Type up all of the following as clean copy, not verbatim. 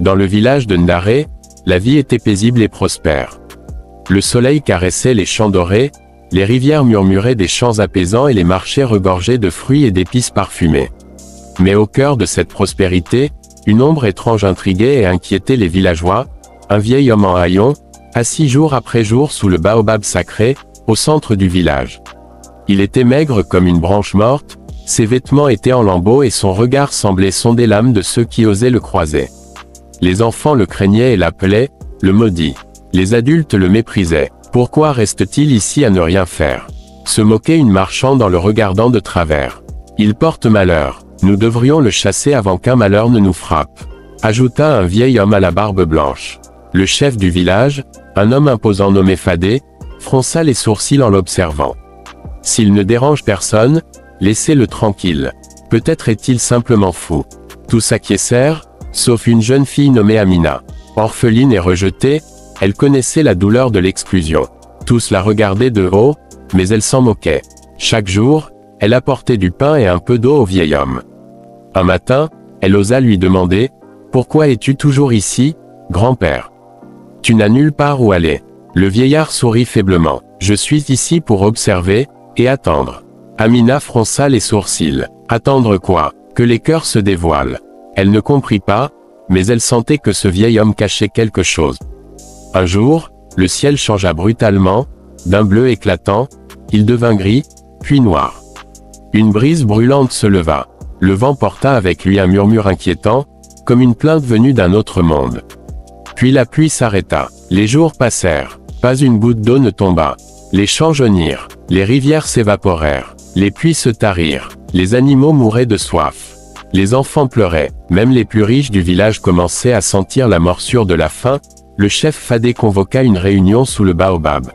Dans le village de Ndaré, la vie était paisible et prospère. Le soleil caressait les champs dorés, les rivières murmuraient des chants apaisants et les marchés regorgeaient de fruits et d'épices parfumés. Mais au cœur de cette prospérité, une ombre étrange intriguait et inquiétait les villageois, un vieil homme en haillons, assis jour après jour sous le baobab sacré, au centre du village. Il était maigre comme une branche morte, ses vêtements étaient en lambeaux et son regard semblait sonder l'âme de ceux qui osaient le croiser. Les enfants le craignaient et l'appelaient « le maudit ». Les adultes le méprisaient. Pourquoi reste-t-il ici à ne rien faire? Se moquait une marchande en le regardant de travers. Il porte malheur. Nous devrions le chasser avant qu'un malheur ne nous frappe, ajouta un vieil homme à la barbe blanche. Le chef du village, un homme imposant nommé Fadé, fronça les sourcils en l'observant. S'il ne dérange personne, laissez-le tranquille. Peut-être est-il simplement fou. Tous acquiescèrent, sauf une jeune fille nommée Amina. Orpheline et rejetée, elle connaissait la douleur de l'exclusion. Tous la regardaient de haut, mais elle s'en moquait. Chaque jour, elle apportait du pain et un peu d'eau au vieil homme. Un matin, elle osa lui demander « Pourquoi es-tu toujours ici, grand-père? Tu n'as nulle part où aller. » Le vieillard sourit faiblement. « Je suis ici pour observer et attendre. » Amina fronça les sourcils. Attendre quoi? Que les cœurs se dévoilent. Elle ne comprit pas, mais elle sentait que ce vieil homme cachait quelque chose. Un jour, le ciel changea brutalement, d'un bleu éclatant, il devint gris, puis noir. Une brise brûlante se leva. Le vent porta avec lui un murmure inquiétant, comme une plainte venue d'un autre monde. Puis la pluie s'arrêta. Les jours passèrent. Pas une goutte d'eau ne tomba. Les champs jaunirent. Les rivières s'évaporèrent. Les puits se tarirent. Les animaux mouraient de soif. Les enfants pleuraient. Même les plus riches du village commençaient à sentir la morsure de la faim. Le chef Fadé convoqua une réunion sous le baobab.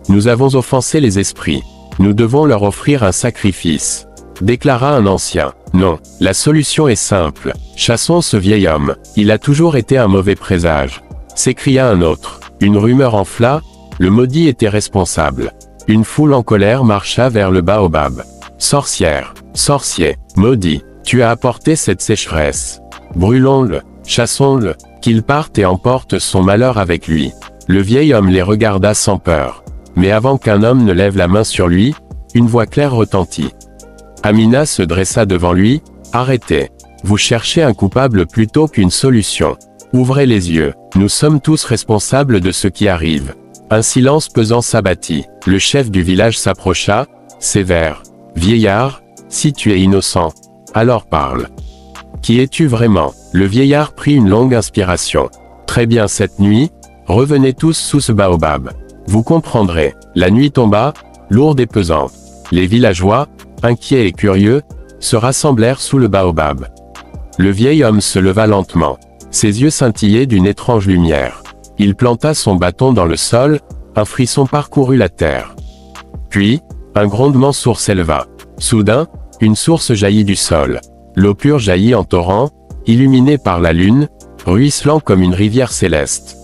Nous avons offensé les esprits. Nous devons leur offrir un sacrifice, déclara un ancien. Non, la solution est simple. Chassons ce vieil homme. Il a toujours été un mauvais présage, s'écria un autre. Une rumeur enfla, le maudit était responsable. Une foule en colère marcha vers le baobab. Sorcière, sorcier, maudit, tu as apporté cette sécheresse. Brûlons-le, chassons-le, qu'il parte et emporte son malheur avec lui. Le vieil homme les regarda sans peur. Mais avant qu'un homme ne lève la main sur lui, une voix claire retentit. Amina se dressa devant lui. Arrêtez. Vous cherchez un coupable plutôt qu'une solution. Ouvrez les yeux. Nous sommes tous responsables de ce qui arrive. Un silence pesant s'abattit. Le chef du village s'approcha, sévère. Vieillard, si tu es innocent, alors parle. Qui es-tu vraiment? Le vieillard prit une longue inspiration. Très bien, cette nuit, revenez tous sous ce baobab. Vous comprendrez. La nuit tomba, lourde et pesante. Les villageois, inquiets et curieux, se rassemblèrent sous le baobab. Le vieil homme se leva lentement. Ses yeux scintillaient d'une étrange lumière. Il planta son bâton dans le sol, un frisson parcourut la terre. Puis, un grondement sourd s'éleva. Soudain, une source jaillit du sol. L'eau pure jaillit en torrent, illuminée par la lune, ruisselant comme une rivière céleste.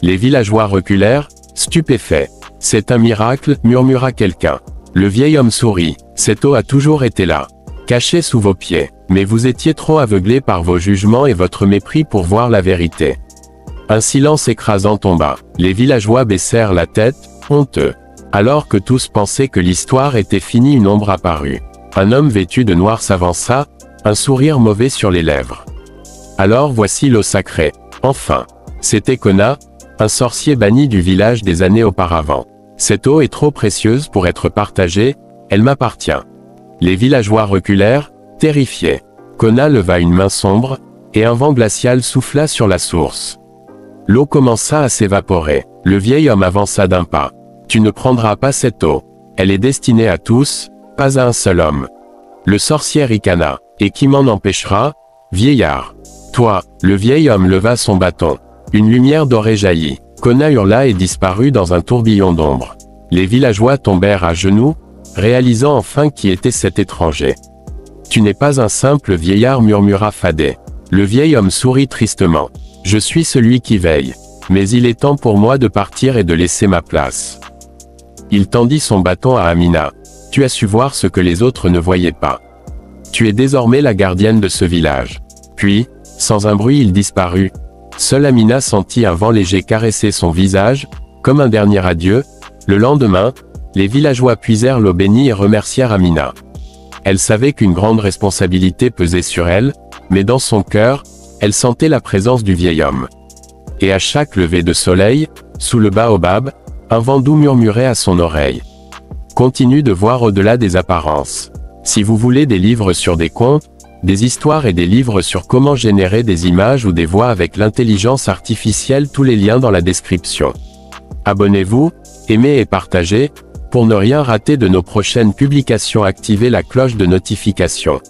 Les villageois reculèrent, stupéfaits. C'est un miracle, murmura quelqu'un. Le vieil homme sourit. Cette eau a toujours été là, cachée sous vos pieds. Mais vous étiez trop aveuglés par vos jugements et votre mépris pour voir la vérité. Un silence écrasant tomba. Les villageois baissèrent la tête, honteux. Alors que tous pensaient que l'histoire était finie, une ombre apparut. Un homme vêtu de noir s'avança, un sourire mauvais sur les lèvres. Alors voici l'eau sacrée. Enfin. C'était Kona, un sorcier banni du village des années auparavant. Cette eau est trop précieuse pour être partagée, elle m'appartient. Les villageois reculèrent, terrifiés. Kona leva une main sombre, et un vent glacial souffla sur la source. L'eau commença à s'évaporer. Le vieil homme avança d'un pas. Tu ne prendras pas cette eau. Elle est destinée à tous, pas à un seul homme. Le sorcier ricana. Et qui m'en empêchera? Vieillard. Toi. Le vieil homme leva son bâton. Une lumière dorée jaillit. Kona hurla et disparut dans un tourbillon d'ombre. Les villageois tombèrent à genoux, réalisant enfin qui était cet étranger. Tu n'es pas un simple vieillard, murmura Fadé. Le vieil homme sourit tristement. Je suis celui qui veille. Mais il est temps pour moi de partir et de laisser ma place. Il tendit son bâton à Amina. Tu as su voir ce que les autres ne voyaient pas. Tu es désormais la gardienne de ce village. Puis, sans un bruit, il disparut. Seule Amina sentit un vent léger caresser son visage, comme un dernier adieu. Le lendemain, les villageois puisèrent l'eau bénie et remercièrent Amina. Elle savait qu'une grande responsabilité pesait sur elle, mais dans son cœur, elle sentait la présence du vieil homme. Et à chaque lever de soleil, sous le baobab, un vent doux murmurait à son oreille. Continue de voir au-delà des apparences. Si vous voulez des livres sur des contes, des histoires et des livres sur comment générer des images ou des voix avec l'intelligence artificielle, tous les liens dans la description. Abonnez-vous, aimez et partagez, pour ne rien rater de nos prochaines publications. Activez la cloche de notification.